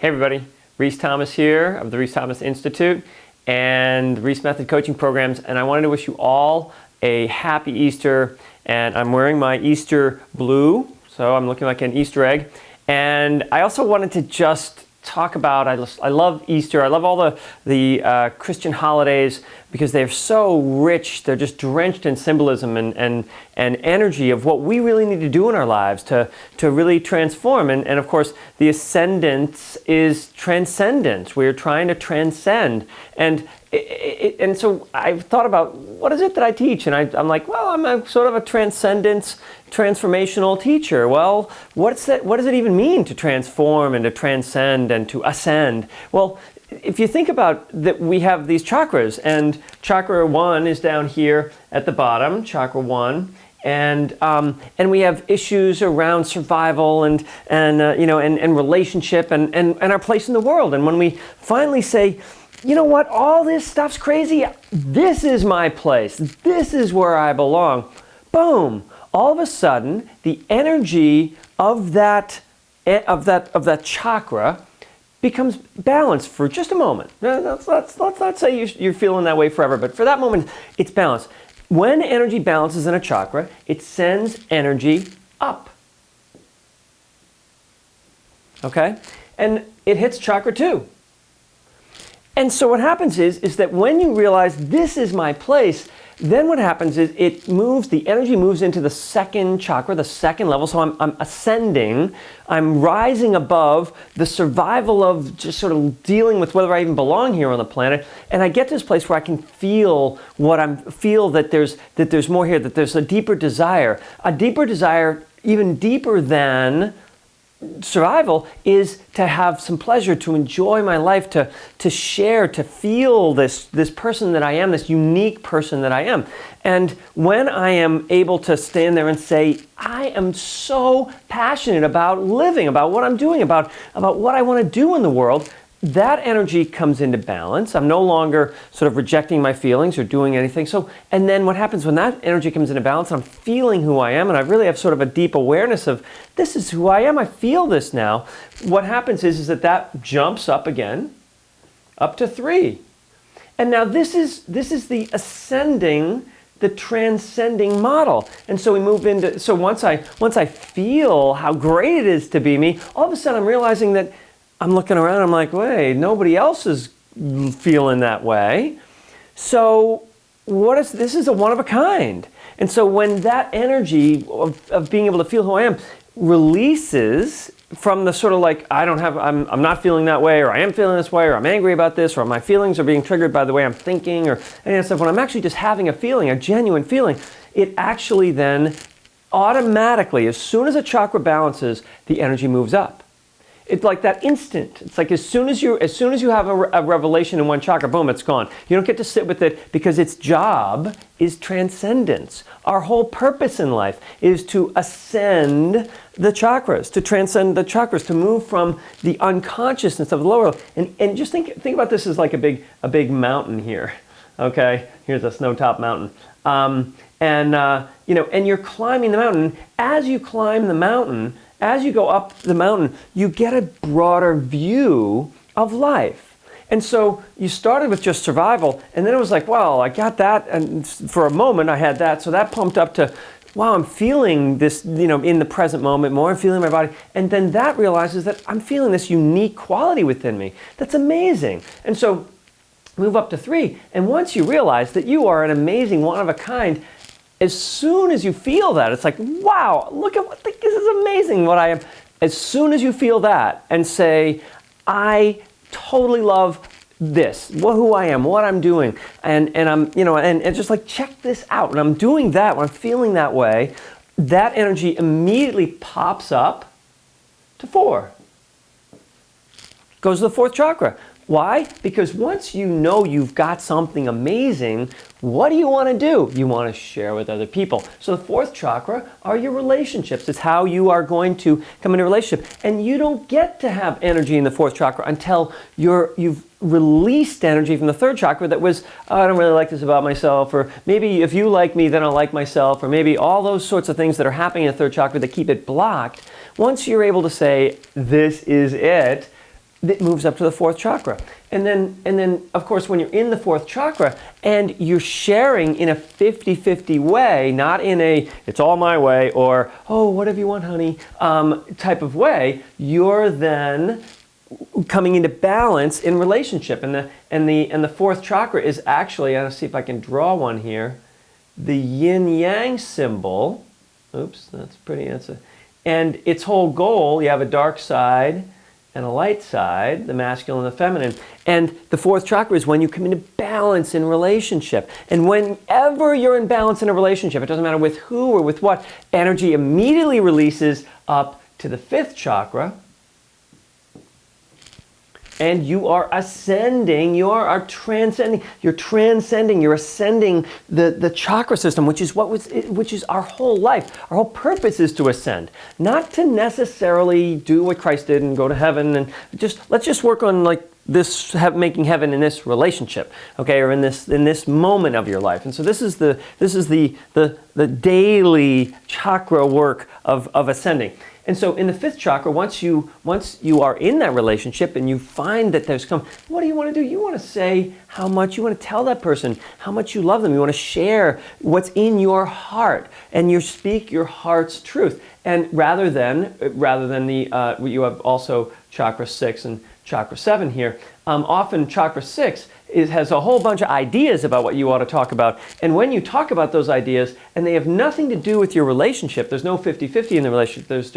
Hey everybody, Reese Thomas here of the Reese Thomas Institute and Reese Method Coaching Programs, and I wanted to wish you all a happy Easter. And I'm wearing my Easter blue, so I'm looking like an Easter egg. And I also wanted to just talk about, I love Easter, I love all the Christian holidays because they're so rich, they're just drenched in symbolism and energy of what we really need to do in our lives to really transform. And of course, the ascendance is transcendence. We're trying to transcend. And so I've thought about, what is it that I teach? And I'm like, well, I'm a sort of a transcendence, transformational teacher. Well, what does it even mean to transform and to transcend and to ascend? Well, if you think about that, we have these chakras, and chakra 1 is down here at the bottom, chakra 1. And we have issues around survival and relationship and our place in the world. And when we finally say, you know what, all this stuff's crazy, this is my place, this is where I belong, boom, all of a sudden the energy of that chakra becomes balanced for just a moment. Let's not say you're feeling that way forever, but for that moment it's balanced. When energy balances in a chakra, it sends energy up. Okay? And it hits chakra 2. And so what happens is that when you realize this is my place, then what happens is the energy moves into the second chakra, the second level. So I'm ascending, I'm rising above the survival of just sort of dealing with whether I even belong here on the planet. And I get to this place where I can feel that there's more here, that there's a deeper desire even deeper than survival, is to have some pleasure, to enjoy my life, to share, to feel this person that I am, this unique person that I am. And when I am able to stand there and say, I am so passionate about living, about what I'm doing, about what I want to do in the world, that energy comes into balance. I'm no longer sort of rejecting my feelings or doing anything. And then what happens when that energy comes into balance, I'm feeling who I am, and I really have sort of a deep awareness of, this is who I am, I feel this now. What happens is that jumps up again, up to 3. And now this is the ascending, the transcending model. And so we move into, so once I feel how great it is to be me, all of a sudden I'm realizing that I'm looking around, I'm like, wait, nobody else is feeling that way. So this is a one of a kind. And so when that energy of being able to feel who I am releases from the sort of like, I'm not feeling that way, or I am feeling this way, or I'm angry about this, or my feelings are being triggered by the way I'm thinking, or any of that stuff, when I'm actually just having a feeling, a genuine feeling, it actually then automatically, as soon as a chakra balances, the energy moves up. It's like that instant. It's like as soon as you have a revelation in one chakra, boom, it's gone. You don't get to sit with it because its job is transcendence. Our whole purpose in life is to ascend the chakras, to transcend the chakras, to move from the unconsciousness of the lower level. And just think about this as like a big mountain here. Okay, here's a snow-top mountain. And you're climbing the mountain. As you climb the mountain, as you go up the mountain, you get a broader view of life. And so you started with just survival, and then it was like, well, I got that, and for a moment I had that, so that pumped up to, wow, I'm feeling this, in the present moment more, I'm feeling my body, and then that realizes that I'm feeling this unique quality within me. That's amazing. And so move up to 3, and once you realize that you are an amazing one of a kind, as soon as you feel that, it's like, wow, look at this is amazing what I am. As soon as you feel that and say, I totally love this, who I am, what I'm doing, and I'm, and just like, check this out. When I'm doing that, when I'm feeling that way, that energy immediately pops up to 4. Goes to the 4th chakra. Why? Because once you know you've got something amazing, what do you want to do? You want to share with other people. So the 4th chakra are your relationships. It's how you are going to come into a relationship. And you don't get to have energy in the 4th chakra until you've released energy from the 3rd chakra that was, oh, I don't really like this about myself, or maybe if you like me, then I'll like myself, or maybe all those sorts of things that are happening in the 3rd chakra that keep it blocked. Once you're able to say, this is it, it moves up to the fourth chakra. And then, of course, when you're in the fourth chakra and you're sharing in a 50-50 way, not in a, it's all my way, or, oh, whatever you want, honey, type of way, you're then coming into balance in relationship. And the fourth chakra is actually, I'll see if I can draw one here, the yin-yang symbol. Oops, that's pretty, and its whole goal, you have a dark side and a light side, the masculine and the feminine. And the fourth chakra is when you come into balance in relationship. And whenever you're in balance in a relationship, it doesn't matter with who or with what, energy immediately releases up to the fifth chakra. And you are ascending, you are transcending, you're ascending the chakra system, which is our whole life. Our whole purpose is to ascend, not to necessarily do what Christ did and go to heaven, and let's just work on like this, making heaven in this relationship, okay, or in this moment of your life. And so this is the daily chakra work of ascending. And so in the fifth chakra, once you are in that relationship and you find that what do you want to do? You want to say how much, you want to tell that person how much you love them. You want to share what's in your heart, and you speak your heart's truth. And rather than you have also chakra 6 and chakra 7 here. Often chakra 6 has a whole bunch of ideas about what you ought to talk about. And when you talk about those ideas and they have nothing to do with your relationship, there's no 50-50 in the relationship, there's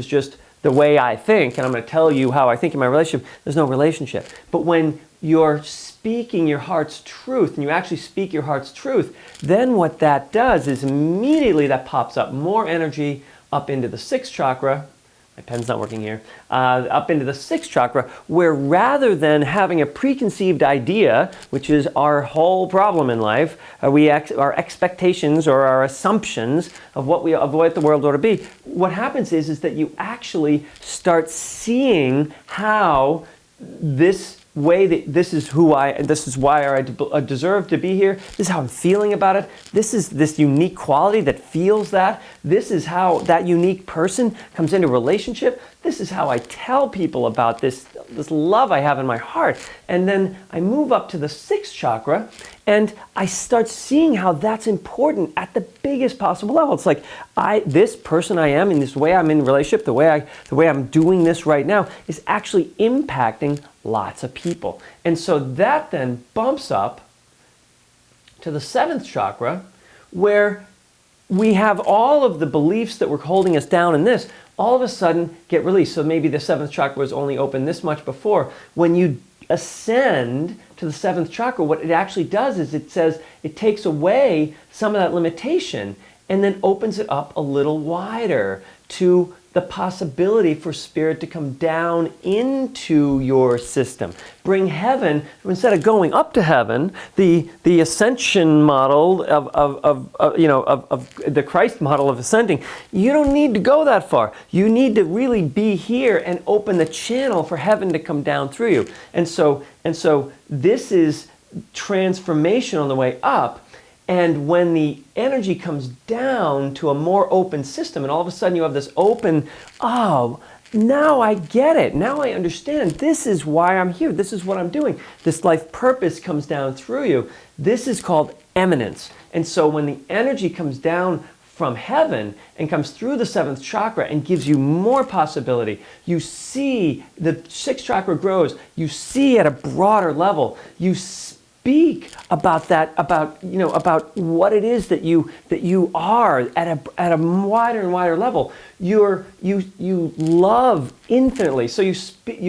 just the way I think, and I'm going to tell you how I think in my relationship, there's no relationship. But when you're speaking your heart's truth, and you actually speak your heart's truth, then what that does is immediately that pops up more energy up into the sixth chakra. My pen's not working here. Up into the sixth chakra, where rather than having a preconceived idea, which is our whole problem in life, our expectations or our assumptions of what the world ought to be, what happens is that you actually start seeing how this way that this is why I deserve to be here. This is how I'm feeling about it. This is this unique quality that feels that. This is how that unique person comes into a relationship. This is how I tell people about this love I have in my heart. And then I move up to the sixth chakra and I start seeing how that's important at the biggest possible level. It's like this person I am, in this way I'm in a relationship, the way I'm doing this right now is actually impacting lots of people. And so that then bumps up to the seventh chakra, where we have all of the beliefs that were holding us down in this all of a sudden get released. So maybe the seventh chakra was only open this much before. When you ascend to the seventh chakra, what it actually does is it takes away some of that limitation and then opens it up a little wider to the possibility for spirit to come down into your system. Bring heaven, instead of going up to heaven, the ascension model of the Christ model of ascending, you don't need to go that far. You need to really be here and open the channel for heaven to come down through you. And so this is transformation on the way up. And when the energy comes down to a more open system, and all of a sudden you have this open, oh, now I get it. Now I understand. This is why I'm here. This is what I'm doing. This life purpose comes down through you. This is called eminence. And so when the energy comes down from heaven and comes through the seventh chakra and gives you more possibility, you see the sixth chakra grows. You see at a broader level. You speak about that, about what it is that you are at a wider and wider level. You love infinitely, so you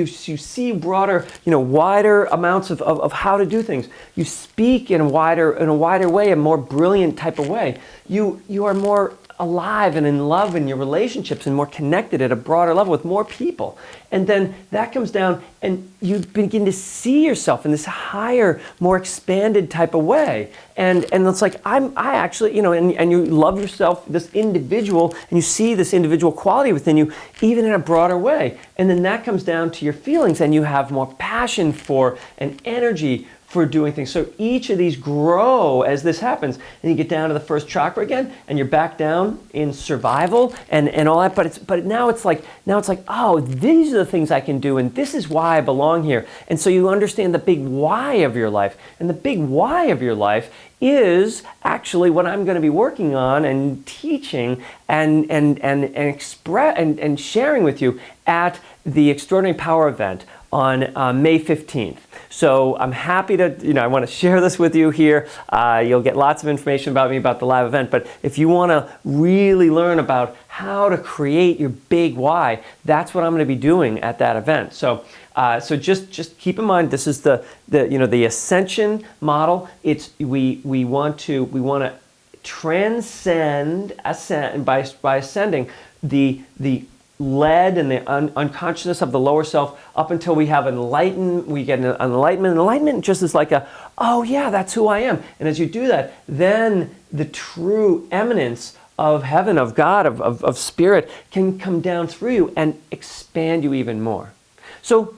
see broader, wider amounts of how to do things. You speak in a wider way, a more brilliant type of way. You are more alive and in love in your relationships and more connected at a broader level with more people. And then that comes down and you begin to see yourself in this higher, more expanded type of way. And it's like, I actually, and you love yourself, this individual, and you see this individual quality within you, even in a broader way. And then that comes down to your feelings and you have more passion for and energy for doing things. So each of these grow as this happens. And you get down to the first chakra again, and you're back down in survival and all that. But now it's like, oh, these are the things I can do, and this is why I belong here. And so you understand the big why of your life. And the big why of your life is actually what I'm going to be working on and teaching and sharing with you at the Extraordinary Power event on May 15th. So I'm happy to, I want to share this with you here. You'll get lots of information about me about the live event, but if you want to really learn about how to create your big why, that's what I'm going to be doing at that event. So just keep in mind, this is the ascension model. It's we want to transcend by ascending the lead and the unconsciousness of the lower self up until we have enlightenment. We get an enlightenment. Enlightenment just is like oh yeah, that's who I am. And as you do that, then the true eminence of heaven, of God, of spirit can come down through you and expand you even more. So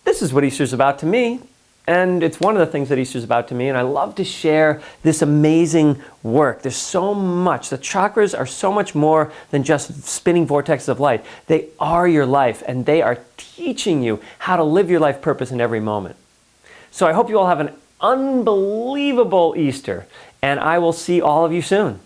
this is what Easter's about to me. And it's one of the things that Easter's about to me, and I love to share this amazing work. There's so much. The chakras are so much more than just spinning vortexes of light. They are your life, and they are teaching you how to live your life purpose in every moment. So I hope you all have an unbelievable Easter, and I will see all of you soon.